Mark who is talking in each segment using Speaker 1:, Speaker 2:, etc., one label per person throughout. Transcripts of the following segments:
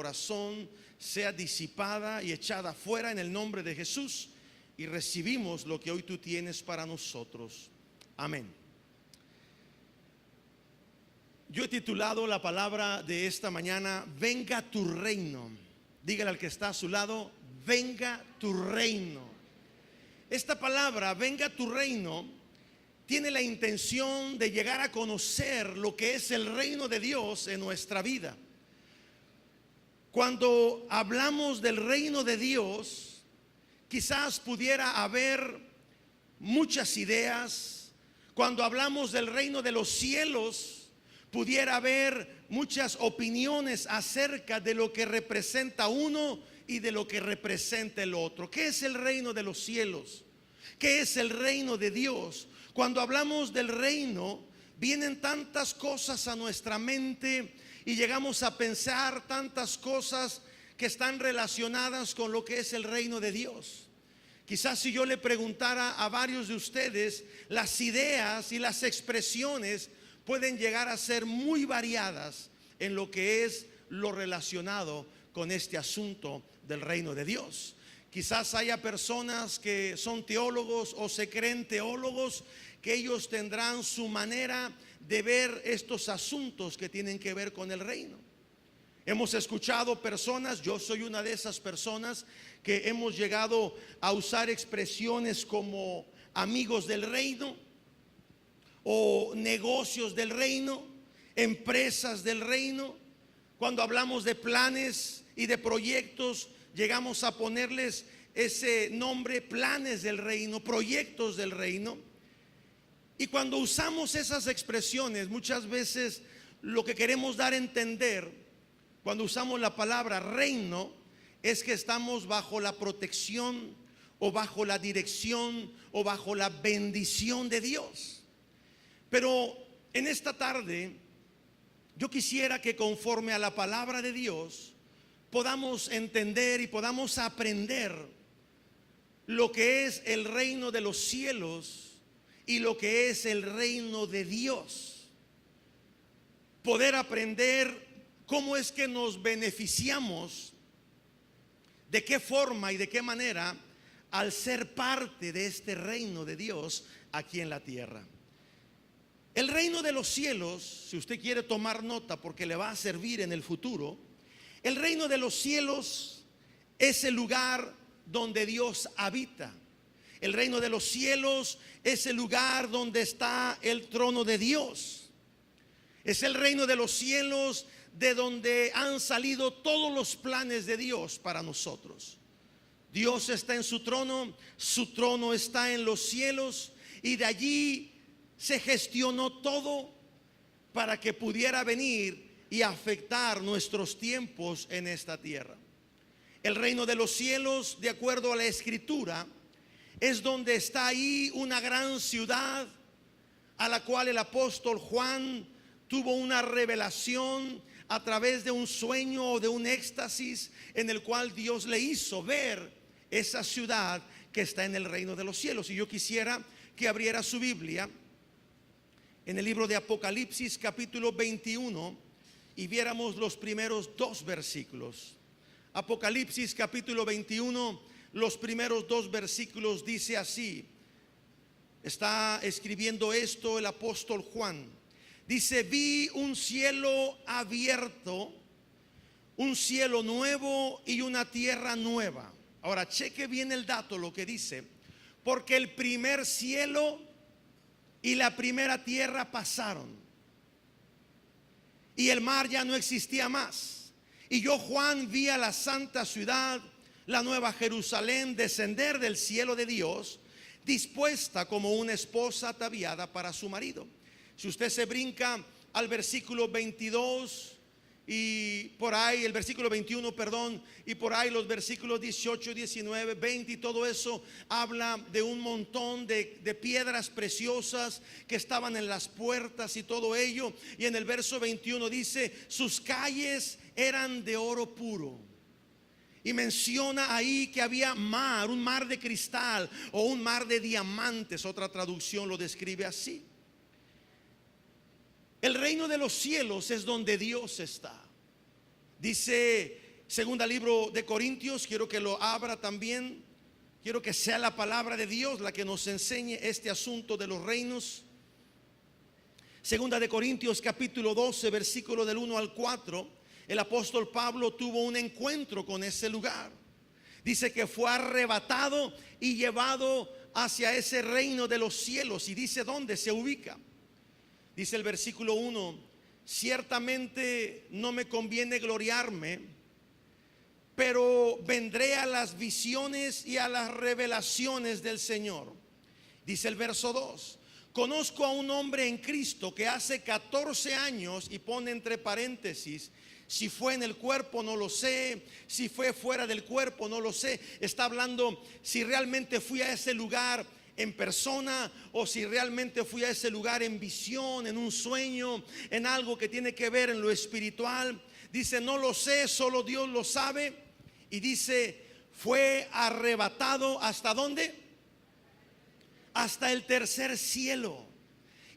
Speaker 1: corazón sea disipada y echada fuera en el nombre de Jesús, y recibimos lo que hoy tú tienes para nosotros. Amén. Yo he titulado la palabra de esta mañana: venga tu reino. Dígale al que está a su lado: venga tu reino. Esta palabra, venga tu reino, tiene la intención de llegar a conocer lo que es el reino de Dios en nuestra vida. Cuando hablamos del reino de Dios, quizás pudiera haber muchas ideas. Cuando hablamos del reino de los cielos, pudiera haber muchas opiniones acerca de lo que representa uno y de lo que representa el otro. ¿Qué es el reino de los cielos? ¿Qué es el reino de Dios? Cuando hablamos del reino, vienen tantas cosas a nuestra mente y llegamos a pensar tantas cosas que están relacionadas con lo que es el reino de Dios. Quizás si yo le preguntara a varios de ustedes, las ideas y las expresiones pueden llegar a ser muy variadas en lo que es lo relacionado con este asunto del reino de Dios. Quizás haya personas que son teólogos o se creen teólogos, que ellos tendrán su manera de ver estos asuntos que tienen que ver con el reino. Hemos escuchado personas, yo soy una de esas personas, que hemos llegado a usar expresiones como amigos del reino, o negocios del reino, empresas del reino. Cuando hablamos de planes y de proyectos, llegamos a ponerles ese nombre: planes del reino, proyectos del reino. Y cuando usamos esas expresiones, muchas veces lo que queremos dar a entender cuando usamos la palabra reino es que estamos bajo la protección o bajo la dirección o bajo la bendición de Dios. Pero en esta tarde yo quisiera que, conforme a la palabra de Dios, podamos entender y podamos aprender lo que es el reino de los cielos y lo que es el reino de Dios. Poder aprender cómo es que nos beneficiamos, de qué forma y de qué manera, al ser parte de este reino de Dios aquí en la tierra. El reino de los cielos, si usted quiere tomar nota porque le va a servir en el futuro, el reino de los cielos es el lugar donde Dios habita. El reino de los cielos es el lugar donde está el trono de Dios. Es el reino de los cielos de donde han salido todos los planes de Dios para nosotros. Dios está en su trono está en los cielos, y de allí se gestionó todo para que pudiera venir y afectar nuestros tiempos en esta tierra. El reino de los cielos, de acuerdo a la Escritura, es donde está ahí una gran ciudad a la cual el apóstol Juan tuvo una revelación a través de un sueño o de un éxtasis, en el cual Dios le hizo ver esa ciudad que está en el reino de los cielos. Y yo quisiera que abriera su Biblia en el libro de Apocalipsis capítulo 21 y viéramos los primeros 2 versículos. Apocalipsis capítulo 21, los primeros 2 versículos, dice así. Está escribiendo esto el apóstol Juan. Dice: vi un cielo abierto, un cielo nuevo y una tierra nueva. Ahora cheque bien el dato, lo que dice: porque el primer cielo y la primera tierra pasaron, y el mar ya no existía más. Y yo, Juan, vi a la santa ciudad, la nueva Jerusalén, descender del cielo de Dios, dispuesta como una esposa ataviada para su marido. Si usted se brinca al versículo 22 y por ahí, el versículo 21, perdón, y por ahí los versículos 18, 19, 20 y todo eso habla de un montón de piedras preciosas que estaban en las puertas y todo ello. Y en el verso 21 dice: sus calles eran de oro puro. Y menciona ahí que había mar, un mar de cristal o un mar de diamantes. Otra traducción lo describe así. El reino de los cielos es donde Dios está. Dice Segunda libro de Corintios, quiero que lo abra también. Quiero que sea la palabra de Dios la que nos enseñe este asunto de los reinos. Segunda de Corintios capítulo 12, versículo del 1 al 4. El apóstol Pablo tuvo un encuentro con ese lugar. Dice que fue arrebatado y llevado hacia ese reino de los cielos. Y dice dónde se ubica. Dice el versículo 1: ciertamente no me conviene gloriarme, pero vendré a las visiones y a las revelaciones del Señor. Dice el verso 2: conozco a un hombre en Cristo que hace 14 años, y pone entre paréntesis, si fue en el cuerpo no lo sé, si fue fuera del cuerpo no lo sé. Está hablando si realmente fui a ese lugar en persona o si realmente fui a ese lugar en visión, en un sueño, en algo que tiene que ver en lo espiritual. Dice no lo sé, solo Dios lo sabe. Y dice fue arrebatado ¿hasta dónde? Hasta el tercer cielo.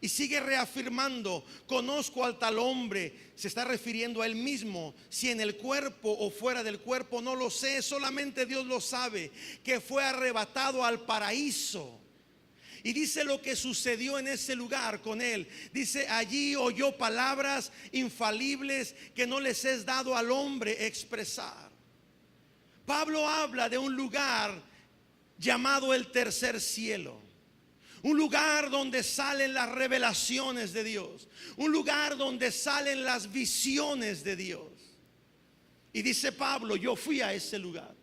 Speaker 1: Y sigue reafirmando, conozco al tal hombre. Se está refiriendo a él mismo. Si en el cuerpo o fuera del cuerpo no lo sé, solamente Dios lo sabe, que fue arrebatado al paraíso. Y dice lo que sucedió en ese lugar con él. Dice allí oyó palabras infalibles que no les es dado al hombre expresar. Pablo habla de un lugar llamado el tercer cielo. Un lugar donde salen las revelaciones de Dios. Un lugar donde salen las visiones de Dios. Y dice Pablo, yo fui a ese lugar.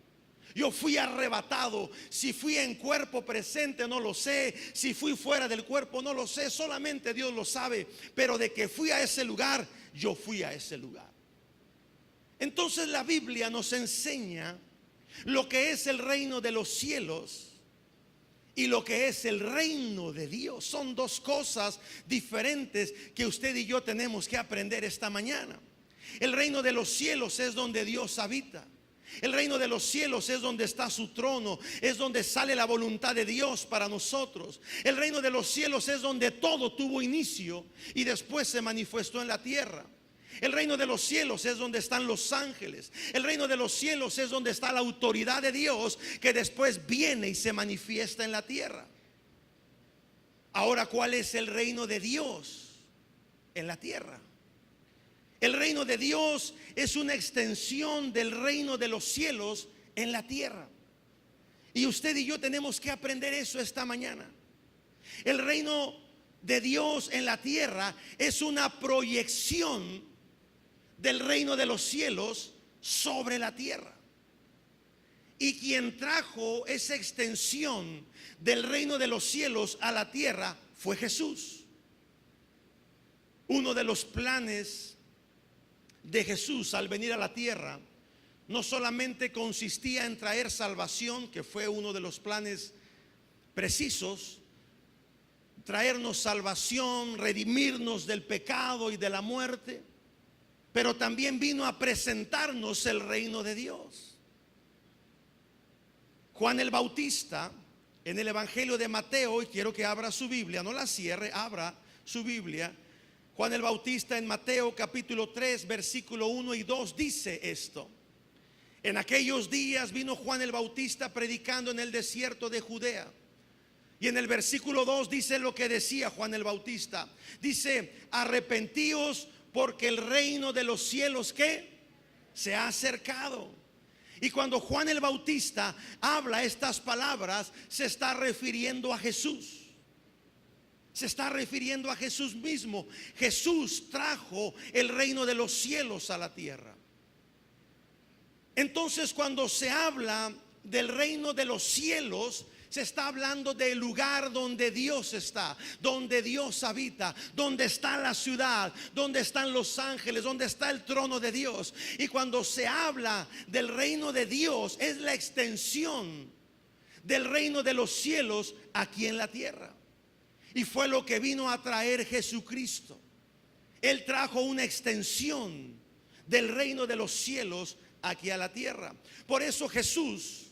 Speaker 1: Yo fui arrebatado. Si fui en cuerpo presente no lo sé. Si fui fuera del cuerpo no lo sé. Solamente Dios lo sabe. Pero de que fui a ese lugar, yo fui a ese lugar. Entonces la Biblia nos enseña lo que es el reino de los cielos y lo que es el reino de Dios. Son dos cosas diferentes que usted y yo tenemos que aprender esta mañana. El reino de los cielos es donde Dios habita. El reino de los cielos es donde está su trono, es donde sale la voluntad de Dios para nosotros. El reino de los cielos es donde todo tuvo inicio y después se manifestó en la tierra. El reino de los cielos es donde están los ángeles. El reino de los cielos es donde está la autoridad de Dios, que después viene y se manifiesta en la tierra. Ahora, ¿cuál es el reino de Dios en la tierra? El reino de Dios es una extensión del reino de los cielos en la tierra. Y usted y yo tenemos que aprender eso esta mañana. El reino de Dios en la tierra es una proyección del reino de los cielos sobre la tierra. Y quien trajo esa extensión del reino de los cielos a la tierra fue Jesús. Uno de los planes de Jesús al venir a la tierra no solamente consistía en traer salvación, que fue uno de los planes precisos, traernos salvación, redimirnos del pecado y de la muerte, pero también vino a presentarnos el reino de Dios. Juan el Bautista, en el Evangelio de Mateo, y quiero que abra su Biblia, no la cierre, abra su Biblia. Juan el Bautista en Mateo capítulo 3, versículo 1 y 2 dice esto: en aquellos días vino Juan el Bautista predicando en el desierto de Judea. Y en el versículo 2 dice lo que decía Juan el Bautista. Dice: arrepentíos porque el reino de los cielos ¿qué? Se ha acercado. Y cuando Juan el Bautista habla estas palabras, se está refiriendo a Jesús. Se está refiriendo a Jesús mismo. Jesús trajo el reino de los cielos a la tierra. Entonces, cuando se habla del reino de los cielos, se está hablando del lugar donde Dios está, donde Dios habita, donde está la ciudad, donde están los ángeles, donde está el trono de Dios. Y cuando se habla del reino de Dios, es la extensión del reino de los cielos aquí en la tierra. Y fue lo que vino a traer Jesucristo. Él trajo una extensión del reino de los cielos aquí a la tierra. Por eso Jesús,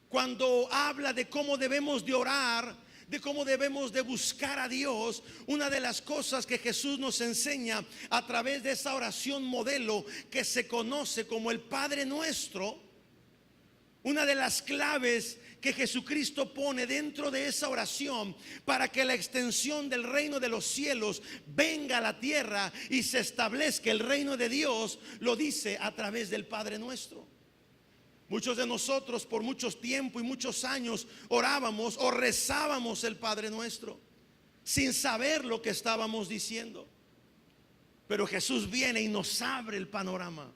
Speaker 1: cuando habla de cómo debemos de orar, de cómo debemos de buscar a Dios, una de las cosas que Jesús nos enseña a través de esa oración modelo que se conoce como el Padre Nuestro, una de las claves que Jesucristo pone dentro de esa oración para que la extensión del reino de los cielos venga a la tierra y se establezca el reino de Dios, lo dice a través del Padre Nuestro. Muchos de nosotros por muchos tiempo y muchos años orábamos o rezábamos el Padre Nuestro sin saber lo que estábamos diciendo. Pero Jesús viene y nos abre el panorama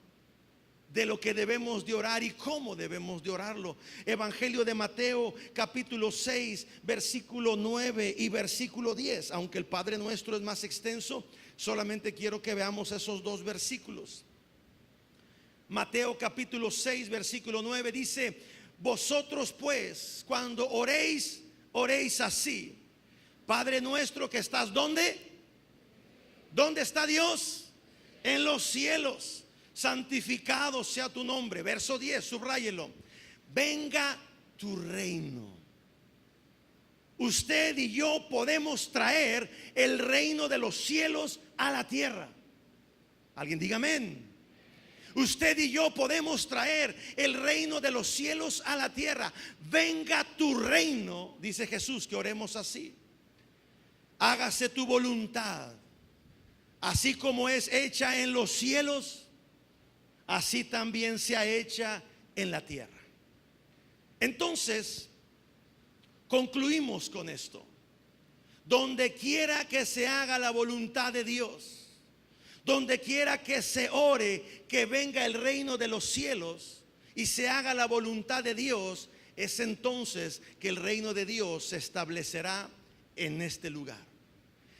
Speaker 1: de lo que debemos de orar y cómo debemos de orarlo. Evangelio de Mateo capítulo 6 versículo 9 y versículo 10. Aunque el Padre Nuestro es más extenso, solamente quiero que veamos esos dos versículos. Mateo capítulo 6 versículo 9 dice: vosotros pues cuando oréis, oréis así: Padre nuestro que estás ¿dónde? ¿Dónde está Dios? En los cielos. Santificado sea tu nombre. Verso 10, subráyelo. Venga tu reino. Usted y yo podemos traer el reino de los cielos a la tierra. Alguien diga amén. Usted y yo podemos traer el reino de los cielos a la tierra. Venga tu reino, dice Jesús, que oremos así: hágase tu voluntad, así como es hecha en los cielos, así también sea hecha en la tierra. Entonces, concluimos con esto: donde quiera que se haga la voluntad de Dios, donde quiera que se ore que venga el reino de los cielos y se haga la voluntad de Dios, es entonces que el reino de Dios se establecerá en este lugar.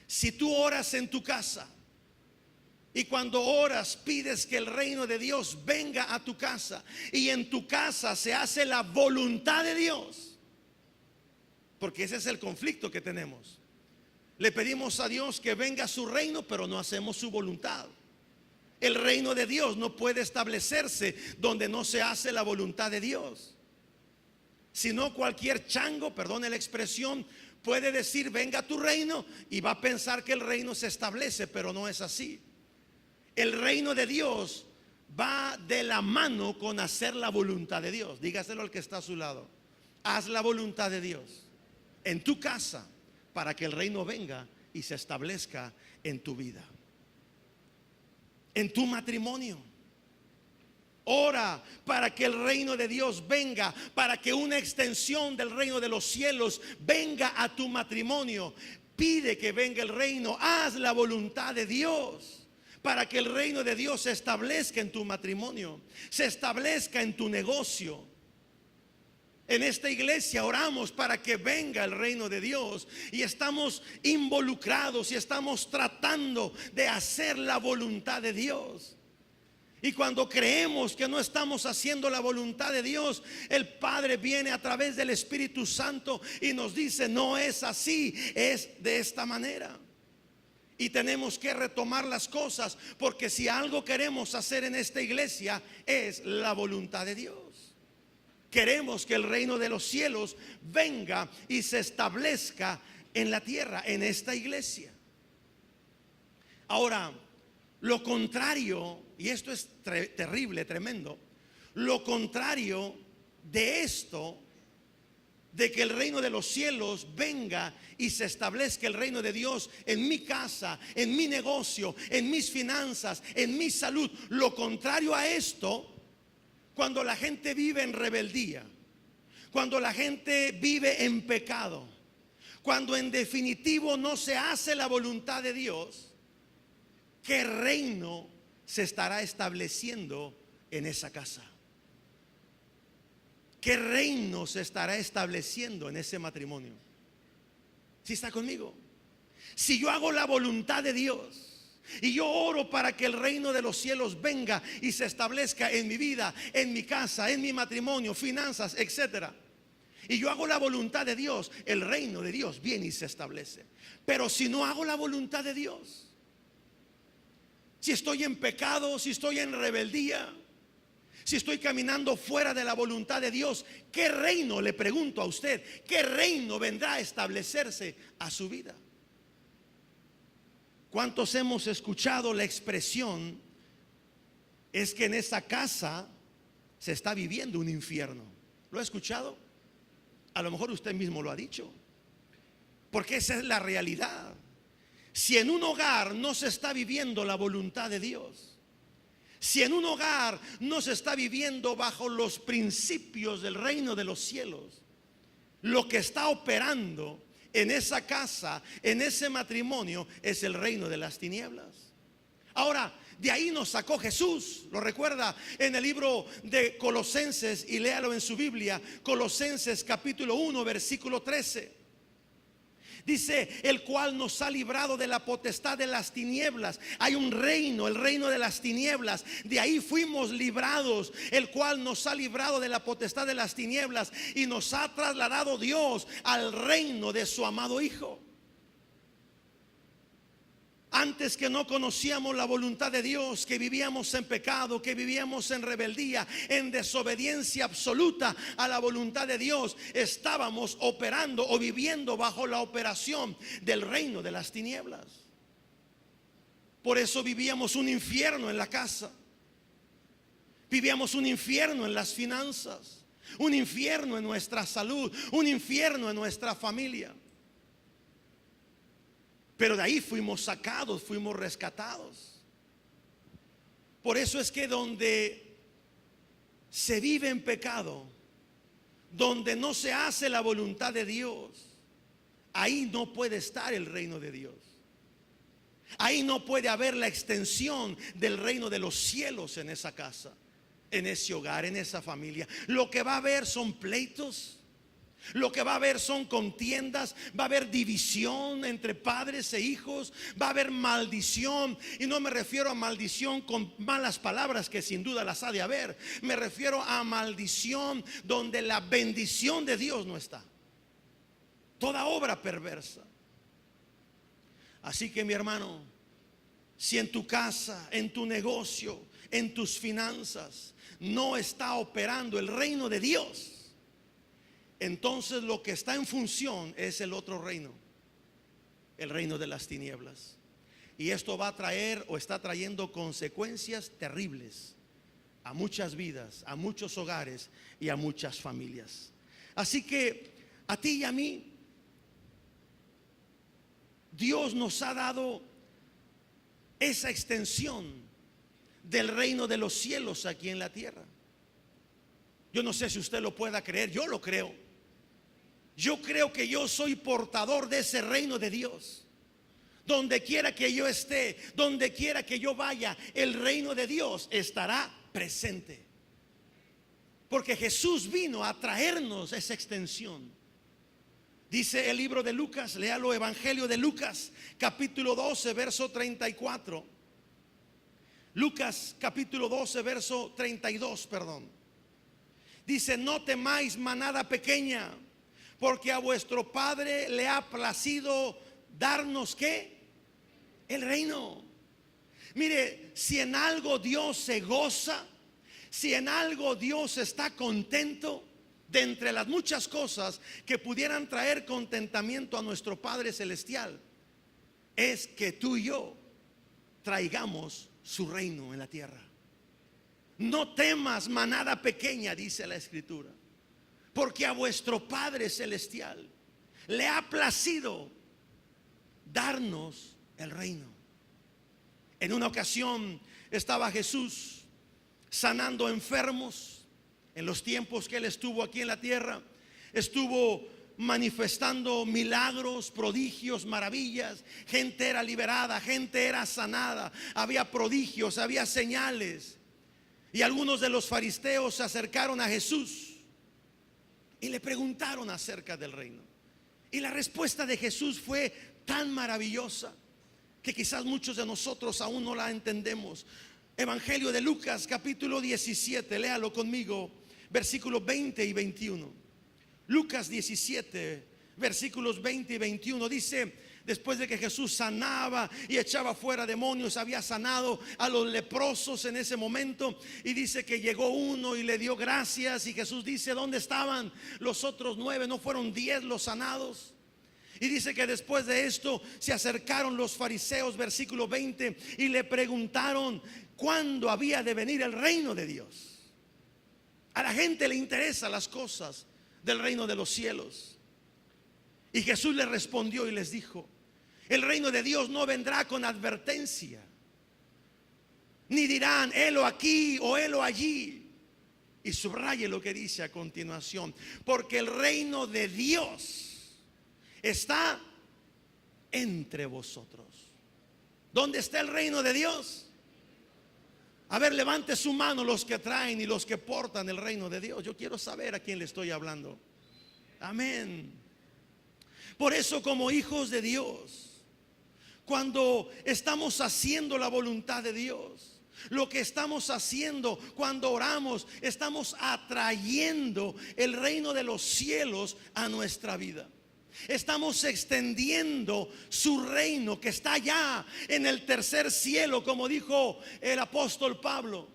Speaker 1: Si tú oras en tu casa y cuando oras pides que el reino de Dios venga a tu casa, y en tu casa se hace la voluntad de Dios, porque ese es el conflicto que tenemos. Le pedimos a Dios que venga su reino, pero no hacemos su voluntad. El reino de Dios no puede establecerse donde no se hace la voluntad de Dios. Si no, cualquier chango, perdone la expresión, puede decir venga tu reino y va a pensar que el reino se establece, pero no es así. El reino de Dios va de la mano con hacer la voluntad de Dios. Dígaselo al que está a su lado: haz la voluntad de Dios en tu casa para que el reino venga y se establezca en tu vida. En tu matrimonio, ora para que el reino de Dios venga, para que una extensión del reino de los cielos venga a tu matrimonio. Pide que venga el reino, haz la voluntad de Dios para que el reino de Dios se establezca en tu matrimonio, se establezca en tu negocio. En esta iglesia oramos para que venga el reino de Dios y estamos involucrados y estamos tratando de hacer la voluntad de Dios. Y cuando creemos que no estamos haciendo la voluntad de Dios, el Padre viene a través del Espíritu Santo y nos dice: no es así, es de esta manera. Y tenemos que retomar las cosas, porque si algo queremos hacer en esta iglesia es la voluntad de Dios. Queremos que el reino de los cielos venga y se establezca en la tierra, en esta iglesia. Ahora, lo contrario, y esto es terrible, tremendo, lo contrario de esto, de que el reino de los cielos venga y se establezca el reino de Dios en mi casa, en mi negocio, en mis finanzas, en mi salud, lo contrario a esto, cuando la gente vive en rebeldía, cuando la gente vive en pecado, cuando en definitivo no se hace la voluntad de Dios, ¿qué reino se estará estableciendo en esa casa? ¿Qué reino se estará estableciendo en ese matrimonio? ¿Sí está conmigo? Si yo hago la voluntad de Dios y yo oro para que el reino de los cielos venga y se establezca en mi vida, en mi casa, en mi matrimonio, finanzas, etcétera, y yo hago la voluntad de Dios, el reino de Dios viene y se establece. Pero si no hago la voluntad de Dios, si estoy en pecado, si estoy en rebeldía, si si estoy caminando fuera de la voluntad de Dios, ¿qué reino, le pregunto a usted, qué reino vendrá a establecerse a su vida? ¿Cuántos hemos escuchado la expresión, es que en esa casa se está viviendo un infierno? ¿Lo ha escuchado? A lo mejor usted mismo lo ha dicho, porque esa es la realidad. Si en un hogar no se está viviendo la voluntad de Dios, si en un hogar no se está viviendo bajo los principios del reino de los cielos, lo que está operando en esa casa, en ese matrimonio, es el reino de las tinieblas. Ahora, de ahí nos sacó Jesús. Lo recuerda en el libro de Colosenses, y léalo en su Biblia, Colosenses capítulo 1 versículo 13. Dice: el cual nos ha librado de la potestad de las tinieblas. Hay un reino, el reino de las tinieblas. De ahí fuimos librados. El cual nos ha librado de la potestad de las tinieblas y nos ha trasladado Dios al reino de su amado Hijo. Antes, que no conocíamos la voluntad de Dios, que vivíamos en pecado, que vivíamos en rebeldía, en desobediencia absoluta a la voluntad de Dios, estábamos operando o viviendo bajo la operación del reino de las tinieblas. Por eso vivíamos un infierno en la casa, vivíamos un infierno en las finanzas, un infierno en nuestra salud, un infierno en nuestra familia. Pero de ahí fuimos sacados, fuimos rescatados. Por eso es que donde se vive en pecado, donde no se hace la voluntad de Dios, ahí no puede estar el reino de Dios. Ahí no puede haber la extensión del reino de los cielos en esa casa, en ese hogar, en esa familia. Lo que va a haber son pleitos. Lo que va a haber son contiendas, va a haber división entre padres e hijos, va a haber maldición. Y no me refiero a maldición con malas palabras, que sin duda las ha de haber. Me refiero a maldición donde la bendición de Dios no está. Toda obra perversa. Así que, mi hermano, si en tu casa, en tu negocio, en tus finanzas no está operando el reino de Dios, entonces lo que está en función es el otro reino, el reino de las tinieblas. Y esto va a traer o está trayendo consecuencias terribles a muchas vidas, a muchos hogares y a muchas familias. Así que a ti y a mí, Dios nos ha dado esa extensión del reino de los cielos aquí en la tierra. Yo no sé si usted lo pueda creer, yo lo creo. Yo creo que yo soy portador de ese reino de Dios. Donde quiera que yo esté, donde quiera que yo vaya, el reino de Dios estará presente. Porque Jesús vino a traernos esa extensión. Dice el libro de Lucas, léalo, Evangelio de Lucas, capítulo 12, verso 34. Lucas capítulo 12, verso 32, perdón. Dice: no temáis, manada pequeña, porque a vuestro Padre le ha placido darnos ¿qué? El reino. Mire, si en algo Dios se goza, si en algo Dios está contento, de entre las muchas cosas que pudieran traer contentamiento a nuestro Padre Celestial, es que tú y yo traigamos su reino en la tierra. No temas, manada pequeña, dice la Escritura, porque a vuestro Padre Celestial le ha placido darnos el reino. En una ocasión estaba Jesús sanando enfermos. En los tiempos que Él estuvo aquí en la tierra, estuvo manifestando milagros, prodigios, maravillas. Gente era liberada, gente era sanada. Había prodigios, había señales. Y algunos de los fariseos se acercaron a Jesús y le preguntaron acerca del reino. Y la respuesta de Jesús fue tan maravillosa que quizás muchos de nosotros aún no la entendemos. Evangelio de Lucas capítulo 17, léalo conmigo, versículos 20 y 21. Lucas 17, versículos 20 y 21 dice: Después de que Jesús sanaba y echaba fuera demonios, había sanado a los leprosos en ese momento. Y dice que llegó uno y le dio gracias. Y Jesús dice: ¿dónde estaban los otros 9? ¿No fueron 10 los sanados? Y dice que después de esto se acercaron los fariseos, versículo 20, y le preguntaron cuándo había de venir el reino de Dios. A la gente le interesan las cosas del reino de los cielos. Y Jesús les respondió y les dijo: el reino de Dios no vendrá con advertencia, ni dirán helo aquí o helo allí. Y subraye lo que dice a continuación: porque el reino de Dios está entre vosotros. ¿Dónde está el reino de Dios? A ver, levante su mano los que traen y los que portan el reino de Dios. Yo quiero saber a quién le estoy hablando. Amén. Por eso, como hijos de Dios, cuando estamos haciendo la voluntad de Dios, lo que estamos haciendo cuando oramos, estamos atrayendo el reino de los cielos a nuestra vida. Estamos extendiendo su reino que está allá en el tercer cielo, como dijo el apóstol Pablo.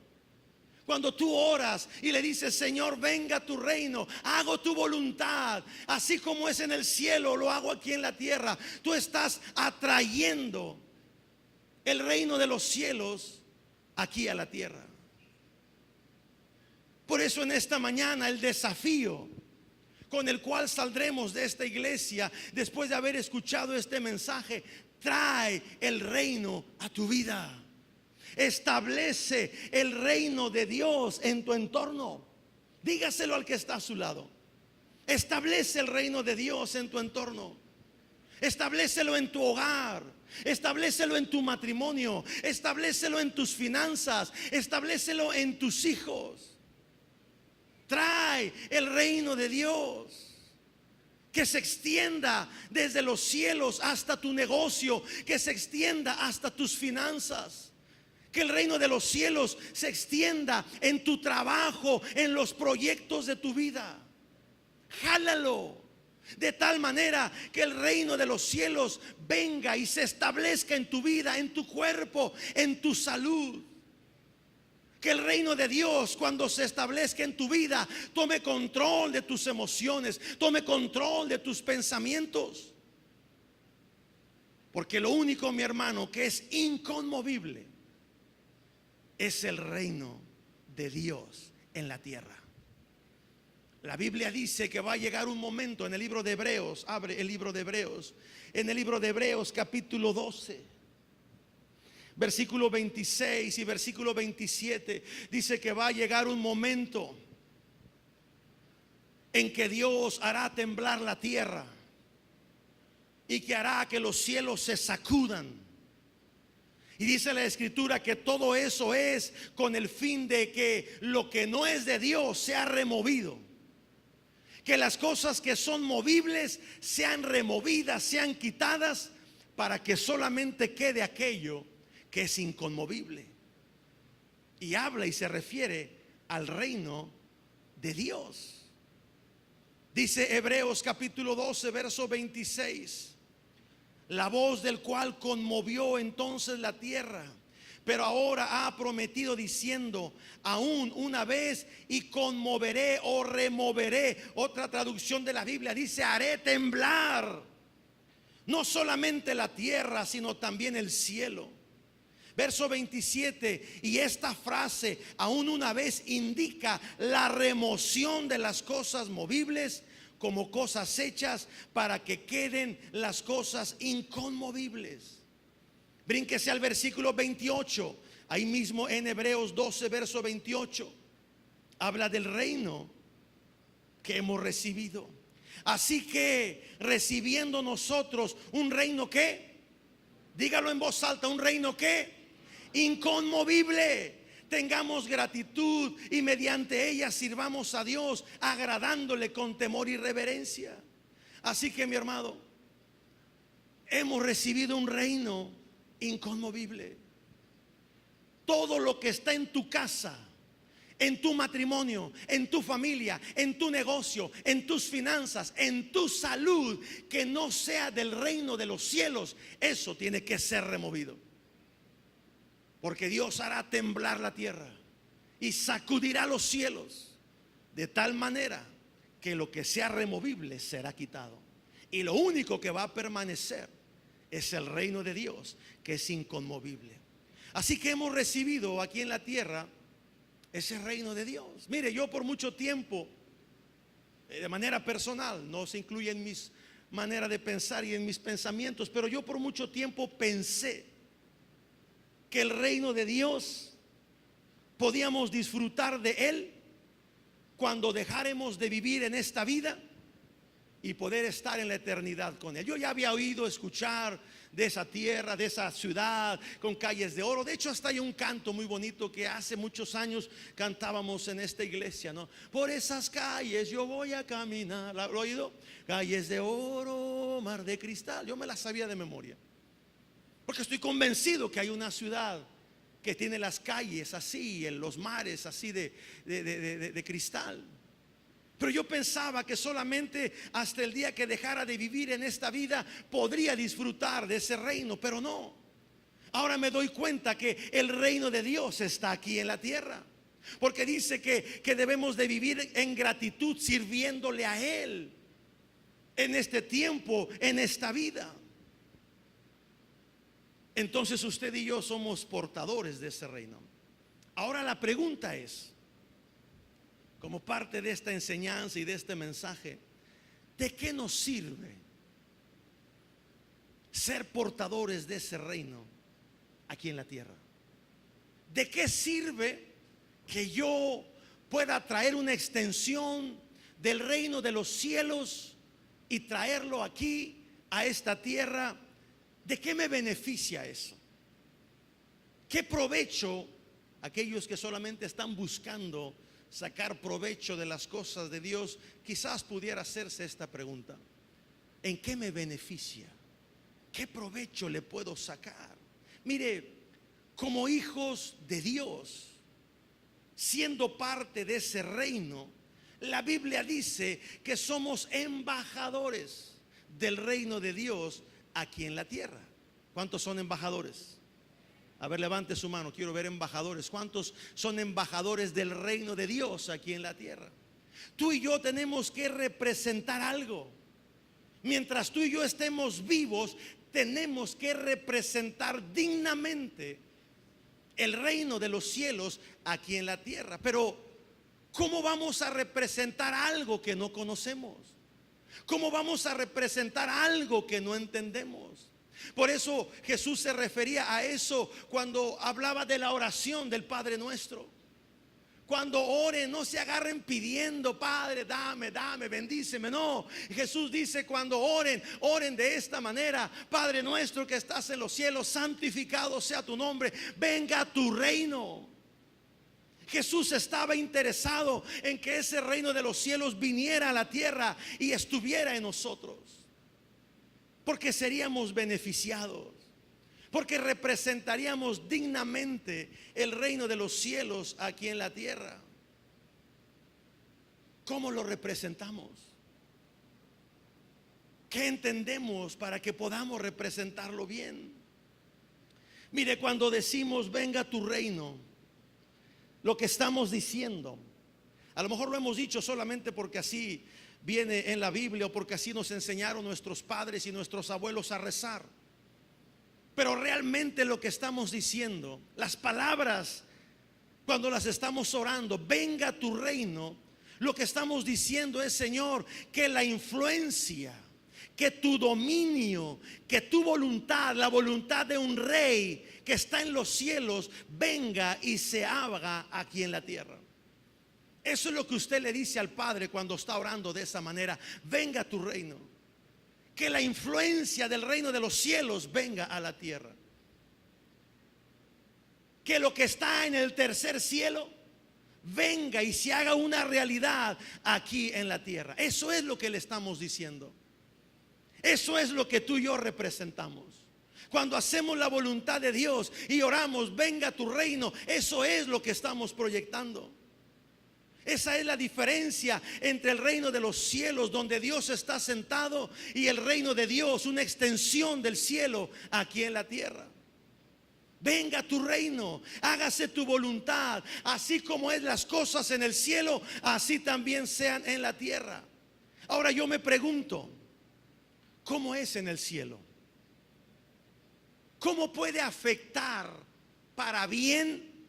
Speaker 1: Cuando tú oras y le dices: Señor, venga tu reino, hago tu voluntad, así como es en el cielo, lo hago aquí en la tierra. Tú estás atrayendo el reino de los cielos aquí a la tierra. Por eso en esta mañana el desafío con el cual saldremos de esta iglesia después de haber escuchado este mensaje: trae el reino a tu vida. Establece el reino de Dios en tu entorno. Dígaselo al que está a su lado. Establece el reino de Dios en tu entorno. Establécelo en tu hogar. Establécelo en tu matrimonio. Establécelo en tus finanzas. Establécelo en tus hijos. Trae el reino de Dios, que se extienda desde los cielos hasta tu negocio, que se extienda hasta tus finanzas. Que el reino de los cielos se extienda en tu trabajo, en los proyectos de tu vida. Jálalo de tal manera que el reino de los cielos venga y se establezca en tu vida, en tu cuerpo, en tu salud. Que el reino de Dios, cuando se establezca en tu vida, tome control de tus emociones, tome control de tus pensamientos. Porque lo único, mi hermano, que es inconmovible es el reino de Dios en la tierra. La Biblia dice que va a llegar un momento en el libro de Hebreos. Abre el libro de Hebreos. En el libro de Hebreos capítulo 12, versículo 26 y versículo 27, dice que va a llegar un momento en que Dios hará temblar la tierra y que hará que los cielos se sacudan. Y dice la escritura que todo eso es con el fin de que lo que no es de Dios sea removido. Que las cosas que son movibles sean removidas, sean quitadas, para que solamente quede aquello que es inconmovible. Y habla y se refiere al reino de Dios. Dice Hebreos capítulo 12, verso 26: la voz del cual conmovió entonces la tierra, pero ahora ha prometido diciendo: aún una vez y conmoveré o removeré. Otra traducción de la Biblia dice: haré temblar no solamente la tierra, sino también el cielo. Verso 27, y esta frase, aún una vez, indica la remoción de las cosas movibles como cosas hechas para que queden las cosas inconmovibles. Brínquese al versículo 28, ahí mismo en Hebreos 12, verso 28. Habla del reino que hemos recibido. Así que recibiendo nosotros un reino que, dígalo en voz alta, un reino que inconmovible, tengamos gratitud y mediante ella sirvamos a Dios, agradándole con temor y reverencia. Así que, mi hermano, hemos recibido un reino inconmovible. Todo lo que está en tu casa en tu matrimonio, en tu familia, en tu negocio, en tus finanzas, en tu salud, que no sea del reino de los cielos, eso tiene que ser removido. Porque Dios hará temblar la tierra y sacudirá los cielos de tal manera que lo que sea removible será quitado. Y lo único que va a permanecer es el reino de Dios, que es inconmovible. Así que hemos recibido aquí en la tierra ese reino de Dios. Mire, yo por mucho tiempo, de manera personal, no se incluye en mis maneras de pensar y en mis pensamientos, pero yo por mucho tiempo pensé que el reino de Dios podíamos disfrutar de él cuando dejáramos de vivir en esta vida y poder estar en la eternidad con él. Yo ya había oído escuchar de esa tierra, de esa ciudad con calles de oro. De hecho, hasta hay un canto muy bonito que hace muchos años cantábamos en esta iglesia, ¿no? Por esas calles yo voy a caminar. ¿Lo he oído? Calles de oro, mar de cristal. Yo me la sabía de memoria, porque estoy convencido que hay una ciudad que tiene las calles así, en los mares así de cristal. Pero yo pensaba que solamente hasta el día que dejara de vivir en esta vida podría disfrutar de ese reino, pero no. Ahora me doy cuenta que el reino de Dios está aquí en la tierra, porque dice que debemos de vivir en gratitud, sirviéndole a Él en este tiempo, en esta vida. Entonces usted y yo somos portadores de ese reino. Ahora la pregunta es, como parte de esta enseñanza y de este mensaje, ¿de qué nos sirve ser portadores de ese reino aquí en la tierra? ¿De qué sirve que yo pueda traer una extensión del reino de los cielos y traerlo aquí a esta tierra? ¿De qué me beneficia eso? ¿Qué provecho aquellos que solamente están buscando sacar provecho de las cosas de Dios, quizás pudiera hacerse esta pregunta: ¿en qué me beneficia? ¿Qué provecho le puedo sacar? Mire, como hijos de Dios, siendo parte de ese reino, la Biblia dice que somos embajadores del reino de Dios aquí en la tierra. ¿Cuántos son embajadores? A ver, levante su mano, quiero ver embajadores. ¿Cuántos son embajadores del reino de Dios aquí en la tierra? Tú y yo tenemos que representar algo. Mientras tú y yo estemos vivos, tenemos que representar dignamente el reino de los cielos aquí en la tierra. Pero ¿cómo vamos a representar algo que no conocemos? ¿Cómo vamos a representar algo que no entendemos? Por eso Jesús se refería a eso cuando hablaba de la oración del Padre Nuestro. Cuando oren, no se agarren pidiendo: Padre, dame, bendíceme. No, Jesús dice: cuando oren, oren de esta manera: Padre nuestro que estás en los cielos, santificado sea tu nombre, venga tu reino. Jesús estaba interesado en que ese reino de los cielos viniera a la tierra y estuviera en nosotros, porque seríamos beneficiados, porque representaríamos dignamente el reino de los cielos aquí en la tierra. ¿Cómo lo representamos? ¿Qué entendemos para que podamos representarlo bien? Mire, cuando decimos venga tu reino, lo que estamos diciendo, a lo mejor lo hemos dicho solamente porque así viene en la Biblia o porque así nos enseñaron nuestros padres y nuestros abuelos a rezar. Pero realmente lo que estamos diciendo, las palabras cuando las estamos orando, venga tu reino, lo que estamos diciendo es: Señor, que la influencia, que tu dominio, que tu voluntad, la voluntad de un rey que está en los cielos, venga y se haga aquí en la tierra. Eso es lo que usted le dice al Padre cuando está orando de esa manera: venga tu reino, que la influencia del reino de los cielos venga a la tierra, que lo que está en el tercer cielo venga y se haga una realidad aquí en la tierra. Eso es lo que le estamos diciendo. Eso es lo que tú y yo representamos. Cuando hacemos la voluntad de Dios y oramos venga tu reino, eso es lo que estamos proyectando. Esa es la diferencia entre el reino de los cielos, donde Dios está sentado, y el reino de Dios, una extensión del cielo aquí en la tierra. Venga tu reino, hágase tu voluntad, así como es las cosas en el cielo, así también sean en la tierra. Ahora yo me pregunto, ¿cómo es en el cielo? ¿Cómo puede afectar para bien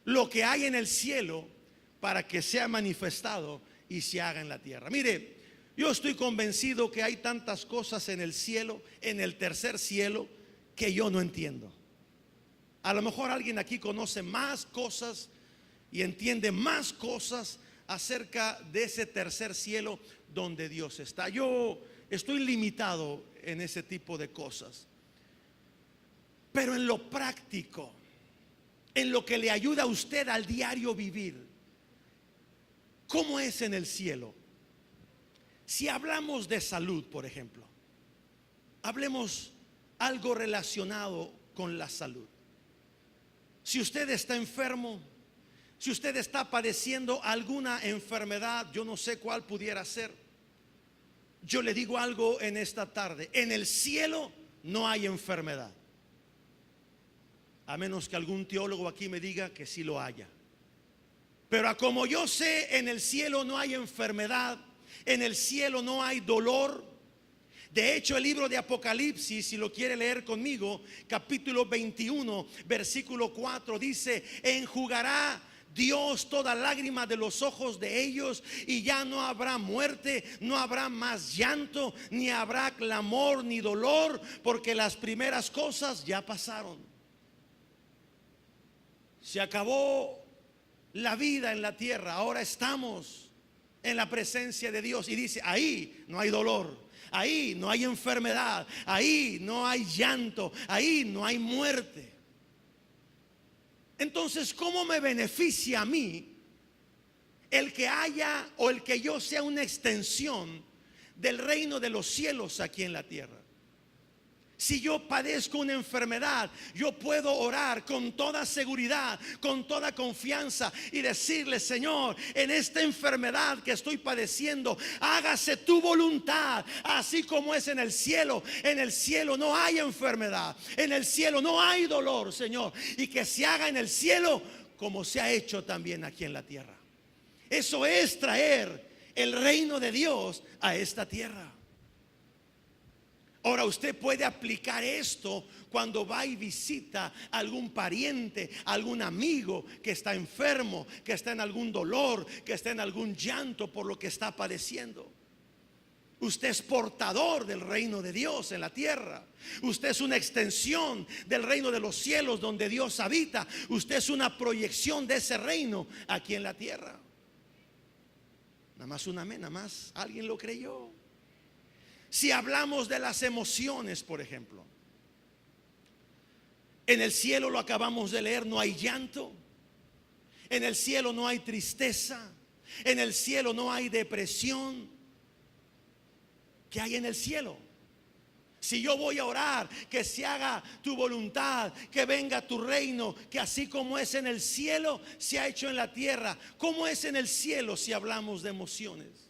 Speaker 1: lo que hay en el cielo para que sea manifestado y se haga en la tierra? Mire, yo estoy convencido que hay tantas cosas en el cielo, en el tercer cielo, que yo no entiendo. A lo mejor alguien aquí conoce más cosas y entiende más cosas acerca de ese tercer cielo donde Dios está. Yo estoy limitado en ese tipo de cosas. Pero en lo práctico, en lo que le ayuda a usted al diario vivir, ¿cómo es en el cielo? Si hablamos de salud, por ejemplo, hablemos algo relacionado con la salud. Si usted está enfermo, si usted está padeciendo alguna enfermedad, yo no sé cuál pudiera ser, yo le digo algo en esta tarde: en el cielo no hay enfermedad, a menos que algún teólogo aquí me diga que sí lo haya. Pero como yo sé, en el cielo no hay enfermedad, en el cielo no hay dolor. De hecho, el libro de Apocalipsis, si lo quiere leer conmigo, capítulo 21, versículo 4, dice: enjugará Dios toda lágrima de los ojos de ellos, y ya no habrá muerte, no habrá más llanto, ni habrá clamor ni dolor, porque las primeras cosas ya pasaron. Se acabó la vida en la tierra, ahora estamos en la presencia de Dios. Y dice: ahí no hay dolor, ahí no hay enfermedad, ahí no hay llanto, ahí no hay muerte. Entonces, ¿cómo me beneficia a mí el que haya, o el que yo sea una extensión del reino de los cielos aquí en la tierra? Si yo padezco una enfermedad, yo puedo orar con toda seguridad, con toda confianza, y decirle: Señor, en esta enfermedad que estoy padeciendo, hágase tu voluntad, así como es en el cielo. En el cielo no hay enfermedad, en el cielo no hay dolor, Señor, y que se haga en el cielo como se ha hecho también aquí en la tierra. Eso es traer el reino de Dios a esta tierra. Ahora, usted puede aplicar esto cuando va y visita a algún pariente, algún amigo que está enfermo, que está en algún dolor, que está en algún llanto por lo que está padeciendo. Usted es portador del reino de Dios en la tierra. Usted es una extensión del reino de los cielos donde Dios habita. Usted es una proyección de ese reino aquí en la tierra. Nada más un amén, nada más alguien lo creyó. Si hablamos de las emociones, por ejemplo, en el cielo, lo acabamos de leer, no hay llanto. En el cielo no hay tristeza. En el cielo no hay depresión. ¿Qué hay en el cielo? Si yo voy a orar, que se haga tu voluntad, que venga tu reino, que así como es en el cielo, se ha hecho en la tierra. ¿Cómo es en el cielo si hablamos de emociones?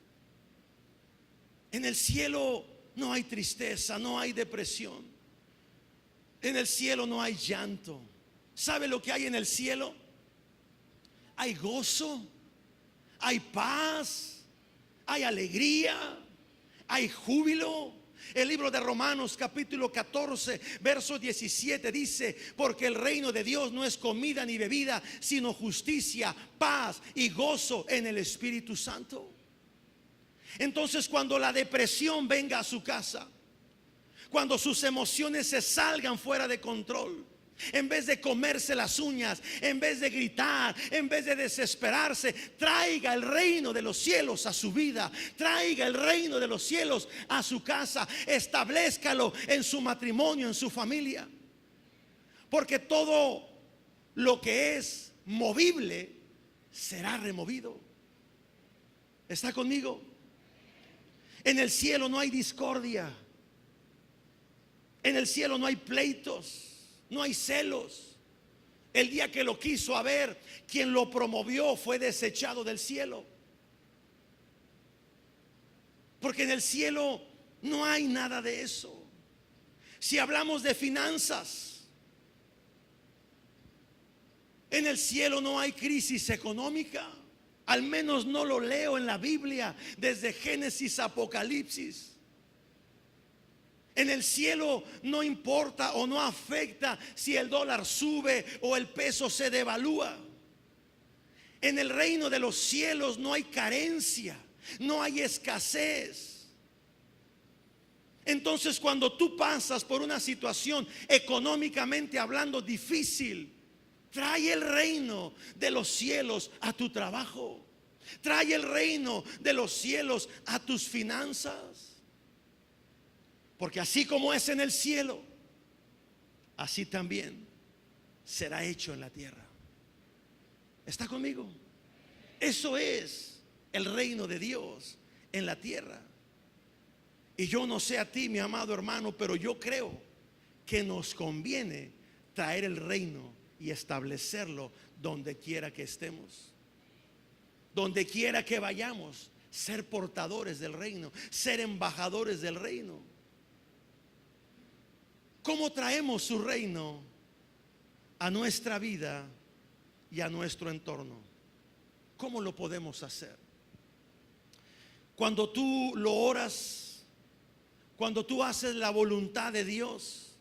Speaker 1: En el cielo no hay tristeza, no hay depresión. En el cielo no hay llanto. ¿Sabe lo que hay en el cielo? Hay gozo, hay paz, hay alegría, hay júbilo. El libro de Romanos capítulo 14 verso 17 dice: porque el reino de Dios no es comida ni bebida, sino justicia, paz y gozo en el Espíritu Santo. Entonces, cuando la depresión venga a su casa, cuando sus emociones se salgan fuera de control, en vez de comerse las uñas, en vez de gritar, en vez de desesperarse, traiga el reino de los cielos a su vida, traiga el reino de los cielos a su casa, establezcalo en su matrimonio, en su familia. Porque todo lo que es movible será removido. ¿Está conmigo? En el cielo no hay discordia. En el cielo no hay pleitos, no hay celos, El día que lo quiso haber, quien lo promovió fue desechado del cielo. Porque en el cielo no hay nada de eso. Si hablamos de finanzas, en el cielo no hay crisis económica. Al menos no lo leo en la Biblia desde Génesis a Apocalipsis. En el cielo no importa o no afecta si el dólar sube o el peso se devalúa. En el reino de los cielos no hay carencia, no hay escasez. Entonces, cuando tú pasas por una situación económicamente hablando difícil, trae el reino de los cielos a tu trabajo. Trae el reino de los cielos a tus finanzas. Porque así como es en el cielo, así también será hecho en la tierra. ¿Está conmigo? Eso es el reino de Dios en la tierra. Y yo no sé a ti, mi amado hermano, pero yo creo que nos conviene traer el reino y establecerlo donde quiera que estemos. Donde quiera que vayamos, ser portadores del reino, ser embajadores del reino. ¿Cómo traemos su reino a nuestra vida y a nuestro entorno? ¿Cómo lo podemos hacer? Cuando tú lo oras, cuando tú haces la voluntad de Dios,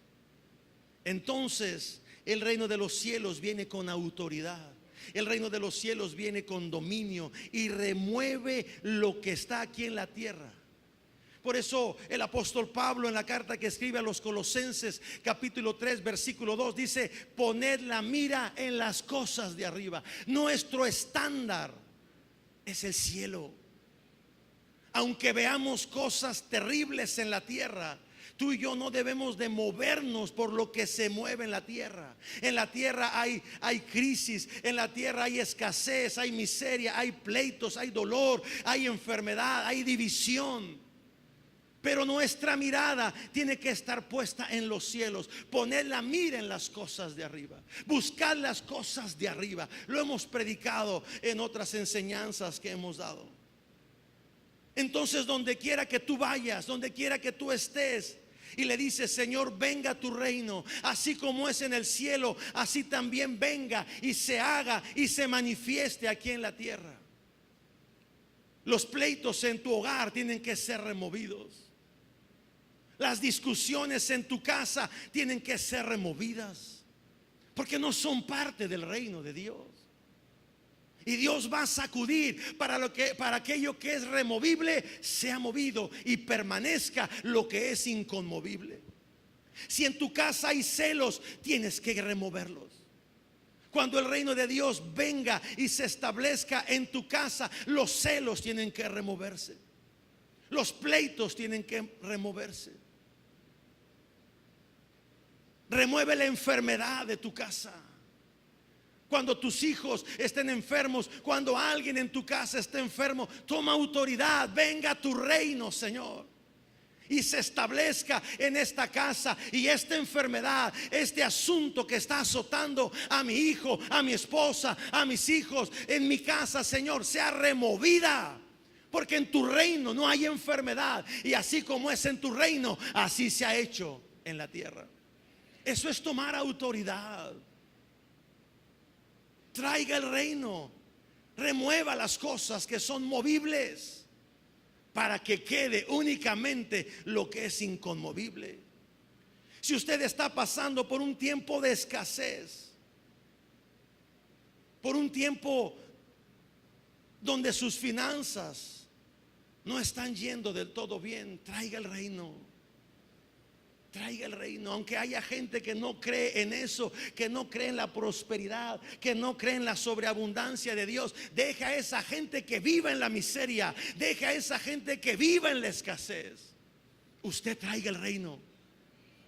Speaker 1: entonces el reino de los cielos viene con autoridad. El reino de los cielos viene con dominio y remueve lo que está aquí en la tierra. Por eso el apóstol Pablo, en la carta que escribe a los Colosenses capítulo 3 versículo 2, dice: poned la mira en las cosas de arriba. Nuestro estándar es el cielo. Aunque veamos cosas terribles en la tierra, tú y yo no debemos de movernos por lo que se mueve en la tierra. En la tierra hay crisis, en la tierra hay escasez, hay miseria, hay pleitos, hay dolor, hay enfermedad, hay división. Pero nuestra mirada tiene que estar puesta en los cielos. Poner la mira en las cosas de arriba. Buscar las cosas de arriba. Lo hemos predicado en otras enseñanzas que hemos dado. Entonces, donde quiera que tú vayas, donde quiera que tú estés, y le dices: Señor, venga tu reino, así como es en el cielo, así también venga y se haga y se manifieste aquí en la tierra. Los pleitos en tu hogar tienen que ser removidos. Las discusiones en tu casa tienen que ser removidas, porque no son parte del reino de Dios. Y Dios va a sacudir para aquello que es removible sea movido y permanezca lo que es inconmovible. Si en tu casa hay celos, tienes que removerlos. Cuando el reino de Dios venga y se establezca en tu casa, los celos tienen que removerse. Los pleitos tienen que removerse. Remueve la enfermedad de tu casa. Cuando tus hijos estén enfermos, cuando alguien en tu casa esté enfermo, toma autoridad. Venga tu reino, Señor, y se establezca en esta casa. Y esta enfermedad, este asunto que está azotando a mi hijo, a mi esposa, a mis hijos, en mi casa, Señor, sea removida. Porque en tu reino no hay enfermedad. Y así como es en tu reino, así se ha hecho en la tierra. Eso es tomar autoridad. Traiga el reino. Remueva las cosas que son movibles, para que quede únicamente lo que es inconmovible. Si usted está pasando por un tiempo de escasez, por un tiempo donde sus finanzas no están yendo del todo bien, traiga el reino. Traiga el reino. Aunque haya gente que no cree en eso, que no cree en la prosperidad, que no cree en la sobreabundancia de Dios, deja a esa gente que viva en la miseria, deja a esa gente que viva en la escasez. Usted traiga el reino,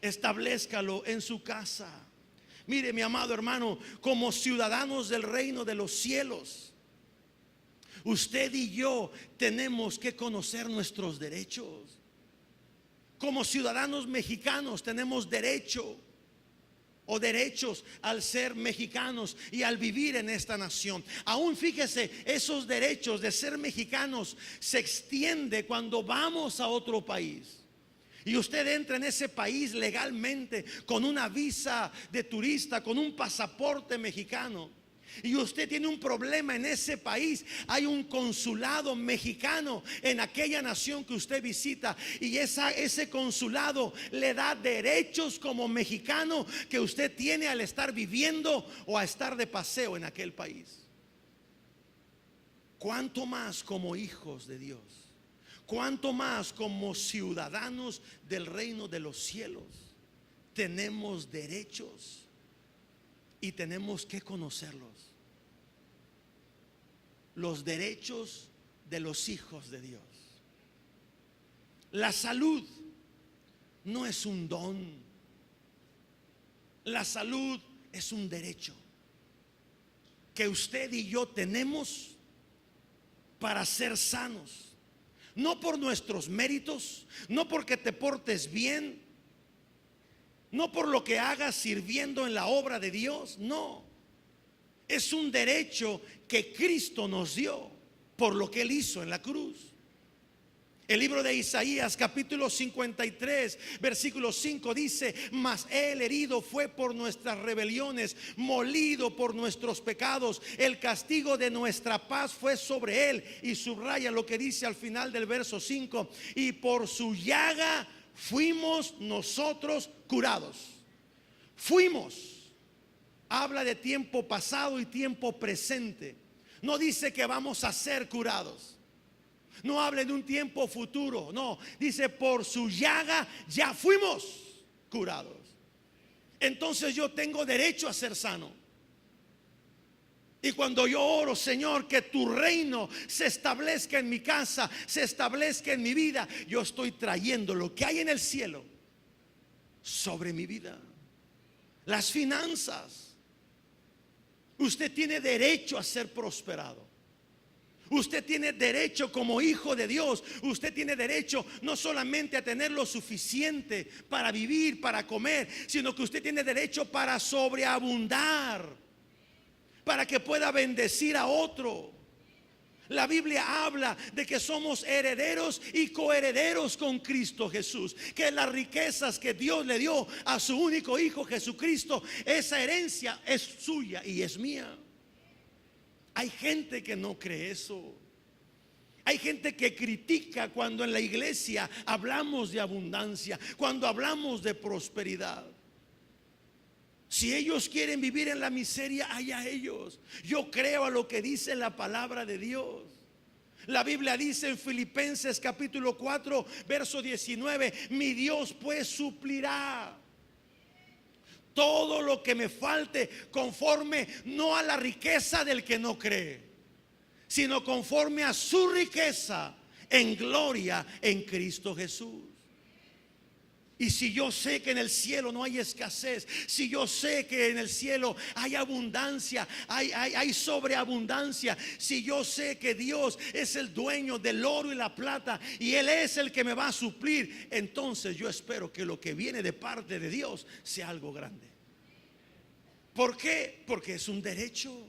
Speaker 1: establezcalo en su casa. Mire, mi amado hermano, como ciudadanos del reino de los cielos, usted y yo tenemos que conocer nuestros derechos. Como ciudadanos mexicanos tenemos derecho o derechos al ser mexicanos y al vivir en esta nación. Aún fíjese, esos derechos de ser mexicanos se extiende cuando vamos a otro país. Y usted entra en ese país legalmente con una visa de turista, con un pasaporte mexicano. Y usted tiene un problema en ese país. Hay un consulado mexicano en aquella nación que usted visita. Y ese consulado le da derechos como mexicano que usted tiene al estar viviendo o a estar de paseo en aquel país. ¿Cuánto más como hijos de Dios? ¿Cuánto más como ciudadanos del reino de los cielos? Tenemos derechos y tenemos que conocerlos. Los derechos de los hijos de Dios. La salud no es un don. La salud es un derecho que usted y yo tenemos para ser sanos. No por nuestros méritos, no porque te portes bien, no por lo que hagas sirviendo en la obra de Dios, no. Es un derecho que Cristo nos dio por lo que Él hizo en la cruz. El libro de Isaías capítulo 53 versículo 5 dice: mas Él herido fue por nuestras rebeliones, molido por nuestros pecados, el castigo de nuestra paz fue sobre Él. Y subraya lo que dice al final del verso 5: y por su llaga fuimos nosotros curados. Fuimos. Habla de tiempo pasado y tiempo presente. No dice que vamos a ser curados. No habla de un tiempo futuro. No, dice por su llaga ya fuimos curados. Entonces yo tengo derecho a ser sano. Y cuando yo oro, Señor, que tu reino se establezca en mi casa, se establezca en mi vida, yo estoy trayendo lo que hay en el cielo sobre mi vida. Las finanzas. Usted tiene derecho a ser prosperado. Usted tiene derecho como hijo de Dios. Usted tiene derecho no solamente a tener lo suficiente para vivir, para comer, sino que usted tiene derecho para sobreabundar, para que pueda bendecir a otro. La Biblia habla de que somos herederos y coherederos con Cristo Jesús, que las riquezas que Dios le dio a su único Hijo Jesucristo, esa herencia es suya y es mía. Hay gente que no cree eso. Hay gente que critica cuando en la iglesia hablamos de abundancia, cuando hablamos de prosperidad. Si ellos quieren vivir en la miseria, allá ellos. Yo creo a lo que dice la palabra de Dios. La Biblia dice en Filipenses capítulo 4 verso 19: mi Dios pues suplirá todo lo que me falte conforme no a la riqueza del que no cree, sino conforme a su riqueza en gloria en Cristo Jesús. Y si yo sé que en el cielo no hay escasez, si yo sé que en el cielo hay abundancia, hay sobreabundancia, si yo sé que Dios es el dueño del oro y la plata y Él es el que me va a suplir, entonces yo espero que lo que viene de parte de Dios sea algo grande. ¿Por qué? Porque es un derecho.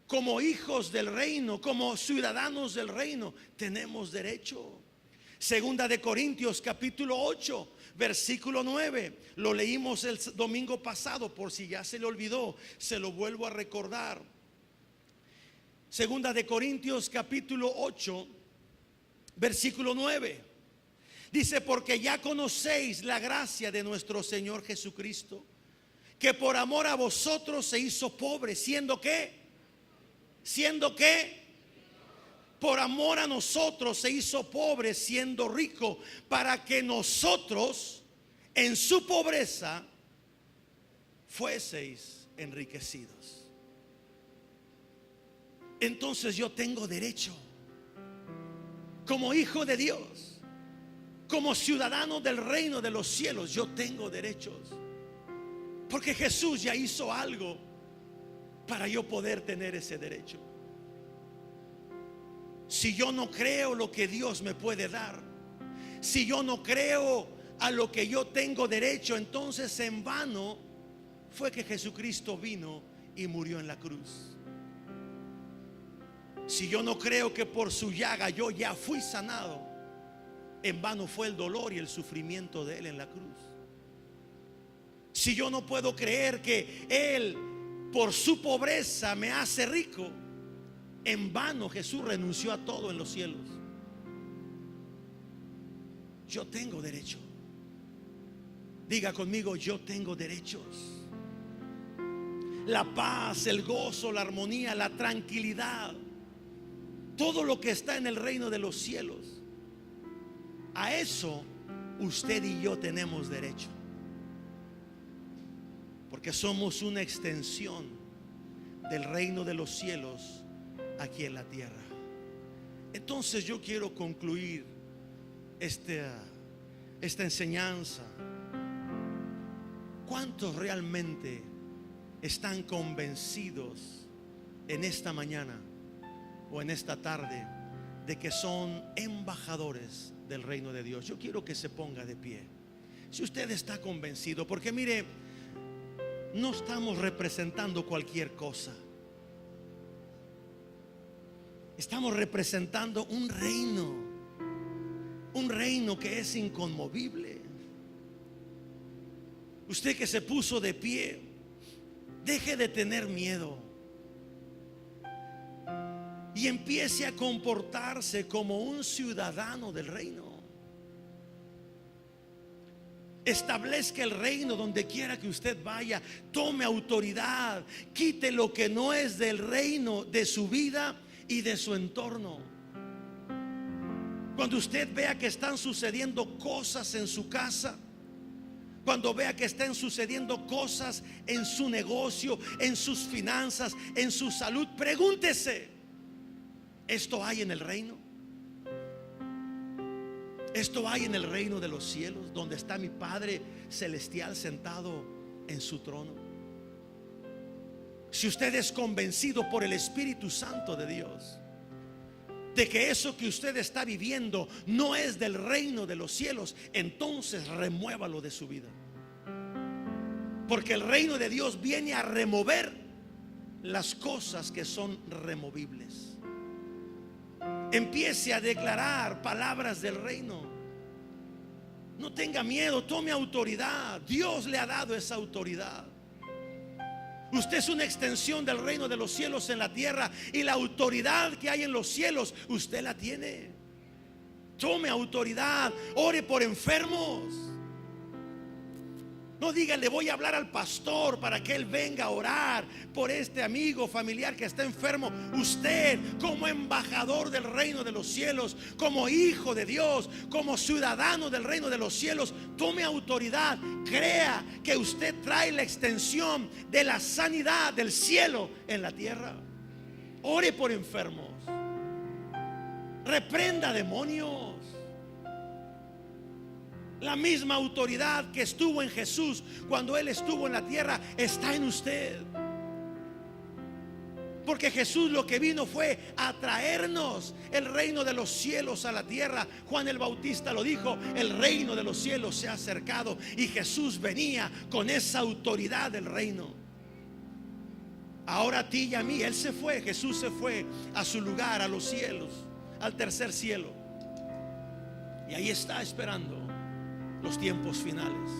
Speaker 1: Como hijos del reino, como ciudadanos del reino, tenemos derecho. Segunda de Corintios capítulo 8 versículo 9. Lo leímos el domingo pasado, por si ya se le olvidó, se lo vuelvo a recordar. Segunda de Corintios capítulo 8 versículo 9. Dice: porque ya conocéis la gracia de nuestro Señor Jesucristo, que por amor a vosotros se hizo pobre, siendo que por amor a nosotros se hizo pobre, siendo rico, para que nosotros en su pobreza fueseis enriquecidos. Entonces yo tengo derecho, como hijo de Dios, como ciudadano del reino de los cielos, yo tengo derechos, porque Jesús ya hizo algo para yo poder tener ese derecho. Si yo no creo lo que Dios me puede dar, si yo no creo a lo que yo tengo derecho, entonces en vano fue que Jesucristo vino y murió en la cruz. Si yo no creo que por su llaga yo ya fui sanado, en vano fue el dolor y el sufrimiento de Él en la cruz. Si yo no puedo creer que Él por su pobreza me hace rico, en vano Jesús renunció a todo en los cielos. Yo tengo derecho. Diga conmigo, yo tengo derechos. La paz, el gozo, la armonía, la tranquilidad, todo lo que está en el reino de los cielos, a eso usted y yo tenemos derecho, porque somos una extensión del reino de los cielos aquí en la tierra. Entonces yo quiero concluir esta enseñanza. ¿Cuántos realmente están convencidos en esta mañana o en esta tarde de que son embajadores del reino de Dios? Yo quiero que se ponga de pie. Si usted está convencido, porque mire, no estamos representando cualquier cosa. Estamos representando un reino que es inconmovible. Usted que se puso de pie, deje de tener miedo y empiece a comportarse como un ciudadano del reino. Establezca el reino donde quiera que usted vaya. Tome autoridad. Quite lo que no es del reino de su vida y de su entorno. Cuando usted vea que están sucediendo cosas en su casa, cuando vea que estén sucediendo cosas en su negocio, en sus finanzas, en su salud, pregúntese: ¿esto hay en el reino? ¿Esto hay en el reino de los cielos, donde está mi Padre celestial sentado en su trono? Si usted es convencido por el Espíritu Santo de Dios de que eso que usted está viviendo no es del reino de los cielos, entonces remuévalo de su vida, porque el reino de Dios viene a remover las cosas que son removibles. Empiece a declarar palabras del reino. No tenga miedo, tome autoridad. Dios le ha dado esa autoridad. Usted es una extensión del reino de los cielos en la tierra, y la autoridad que hay en los cielos usted la tiene. Tome autoridad. Ore por enfermos. No diga: le voy a hablar al pastor para que él venga a orar por este amigo familiar que está enfermo. Usted, como embajador del reino de los cielos, como hijo de Dios, como ciudadano del reino de los cielos, tome autoridad. Crea que usted trae la extensión de la sanidad del cielo en la tierra. Ore por enfermos. Reprenda demonios. La misma autoridad que estuvo en Jesús cuando Él estuvo en la tierra está en usted. Porque Jesús lo que vino fue a traernos el reino de los cielos a la tierra. Juan el Bautista lo dijo: el reino de los cielos se ha acercado. Y Jesús venía con esa autoridad del reino. Ahora a ti y a mí, Él se fue, Jesús se fue a su lugar, a los cielos, al tercer cielo. Y ahí está esperando los tiempos finales.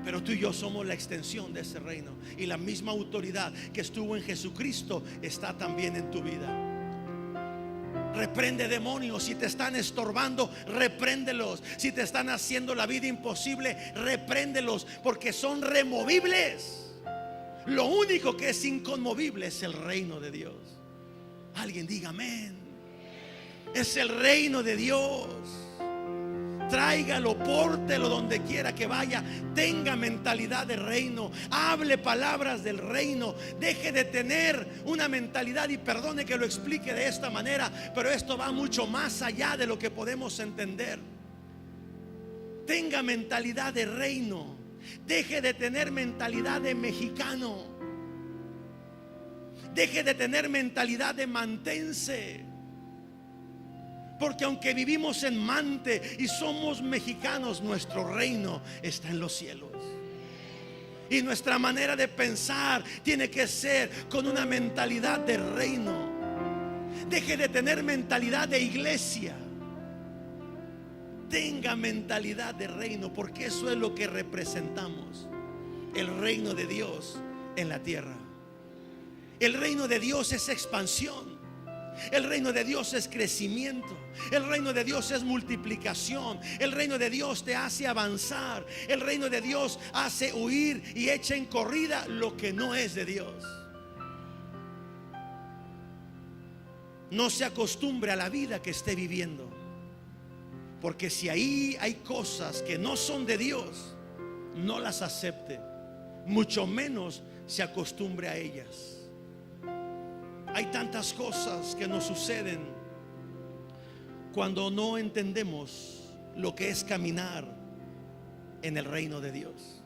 Speaker 1: Pero tú y yo somos la extensión de ese reino, y la misma autoridad que estuvo en Jesucristo está también en tu vida. Reprende demonios. Si te están estorbando, repréndelos. Si te están haciendo la vida imposible, repréndelos, porque son removibles. Lo único que es inconmovible es el reino de Dios. Alguien diga amén. Es el reino de Dios. Tráigalo, pórtelo donde quiera que vaya. Tenga mentalidad de reino. Hable palabras del reino. Deje de tener una mentalidad, y perdone que lo explique de esta manera, pero esto va mucho más allá de lo que podemos entender. Tenga mentalidad de reino. Deje de tener mentalidad de mexicano. Deje de tener mentalidad de mantense. Porque aunque vivimos en Mante y somos mexicanos, nuestro reino está en los cielos. Y nuestra manera de pensar tiene que ser con una mentalidad de reino. Deje de tener mentalidad de iglesia. Tenga mentalidad de reino, porque eso es lo que representamos. El reino de Dios en la tierra. El reino de Dios es expansión. El reino de Dios es crecimiento. El reino de Dios es multiplicación. El reino de Dios te hace avanzar. El reino de Dios hace huir y echa en corrida lo que no es de Dios. No se acostumbre a la vida que esté viviendo, porque si ahí hay cosas que no son de Dios, no las acepte, mucho menos se acostumbre a ellas. Hay tantas cosas que nos suceden cuando no entendemos lo que es caminar en el reino de Dios.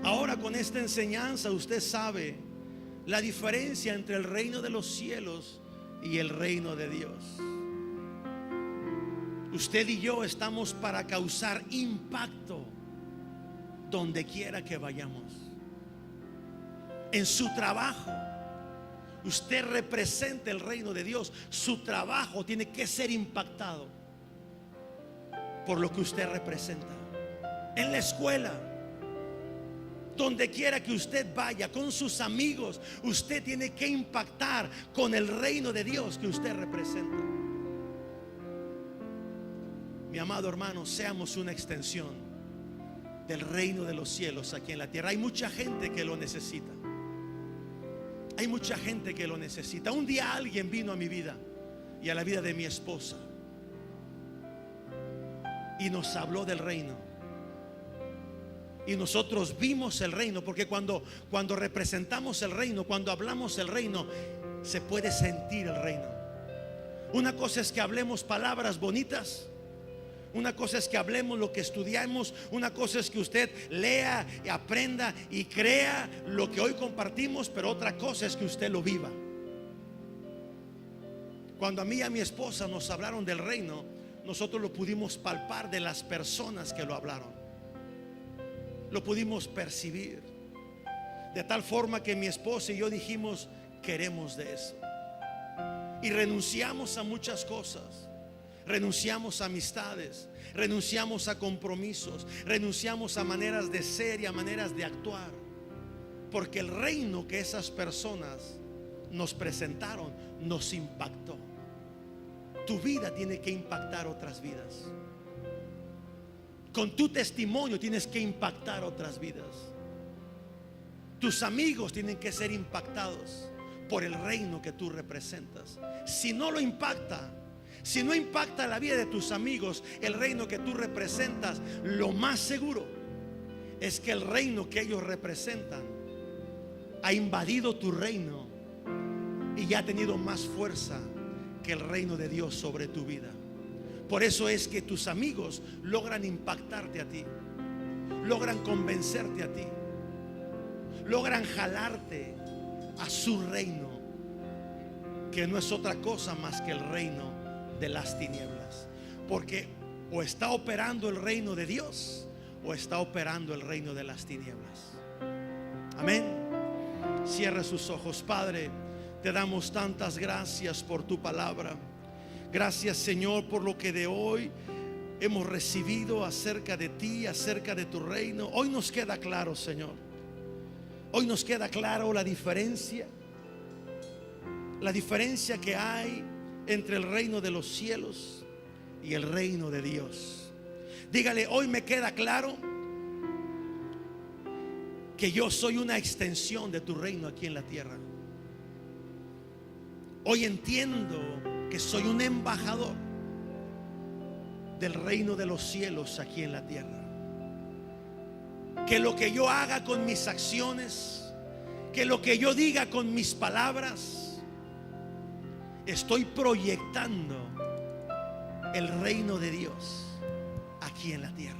Speaker 1: Ahora, con esta enseñanza usted sabe la diferencia entre el reino de los cielos y el reino de Dios. Usted y yo estamos para causar impacto donde quiera que vayamos. En su trabajo, usted representa el reino de Dios. Su trabajo tiene que ser impactado por lo que usted representa. En la escuela, donde quiera que usted vaya, con sus amigos, usted tiene que impactar con el reino de Dios que usted representa. Mi amado hermano, seamos una extensión del reino de los cielos aquí en la tierra. Hay mucha gente que lo necesita. Hay mucha gente que lo necesita. Un día alguien vino a mi vida y a la vida de mi esposa y nos habló del reino. Y nosotros vimos el reino, porque cuando representamos el reino, cuando hablamos el reino, se puede sentir el reino. Una cosa es que hablemos palabras bonitas. Una cosa es que hablemos lo que estudiamos. Una cosa es que usted lea y aprenda y crea lo que hoy compartimos. Pero otra cosa es que usted lo viva. Cuando a mí y a mi esposa nos hablaron del reino, nosotros lo pudimos palpar de las personas que lo hablaron. Lo pudimos percibir. De tal forma que mi esposa y yo dijimos: queremos de eso. Y renunciamos a muchas cosas. Renunciamos a amistades, renunciamos a compromisos, renunciamos a maneras de ser y a maneras de actuar, porque el reino que esas personas nos presentaron nos impactó. Tu vida tiene que impactar otras vidas. Con tu testimonio tienes que impactar otras vidas. Tus amigos tienen que ser impactados por el reino que tú representas. Si no lo impacta, si no impacta la vida de tus amigos, el reino que tú representas, lo más seguro es que el reino que ellos representan ha invadido tu reino y ya ha tenido más fuerza que el reino de Dios sobre tu vida. Por eso es que tus amigos logran impactarte a ti, logran convencerte a ti, logran jalarte a su reino, que no es otra cosa más que el reino de las tinieblas. Porque o está operando el reino de Dios o está operando el reino de las tinieblas. Amén. Cierre sus ojos. Padre, te damos tantas gracias por tu palabra. Gracias, Señor, por lo que de hoy hemos recibido acerca de ti, acerca de tu reino. Hoy nos queda claro, Señor. Hoy nos queda claro la diferencia que hay entre el reino de los cielos y el reino de Dios. Dígale: hoy me queda claro que yo soy una extensión de tu reino aquí en la tierra. Hoy entiendo que soy un embajador del reino de los cielos aquí en la tierra. Que lo que yo haga con mis acciones, que lo que yo diga con mis palabras, estoy proyectando el reino de Dios aquí en la tierra.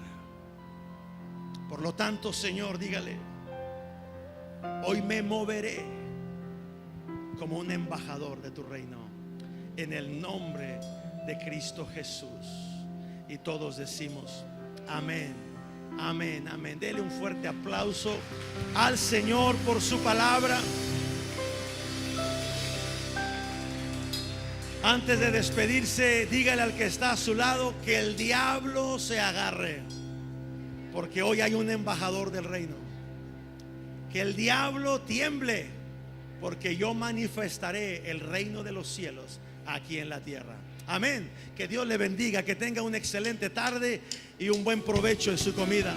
Speaker 1: Por lo tanto, Señor, dígale: hoy me moveré como un embajador de tu reino, en el nombre de Cristo Jesús. Y todos decimos amén, amén, amén. Dele un fuerte aplauso al Señor por su palabra. Antes de despedirse, dígale al que está a su lado que el diablo se agarre, porque hoy hay un embajador del reino. Que el diablo tiemble, porque yo manifestaré el reino de los cielos aquí en la tierra. Amén. Que Dios le bendiga, que tenga una excelente tarde y un buen provecho en su comida.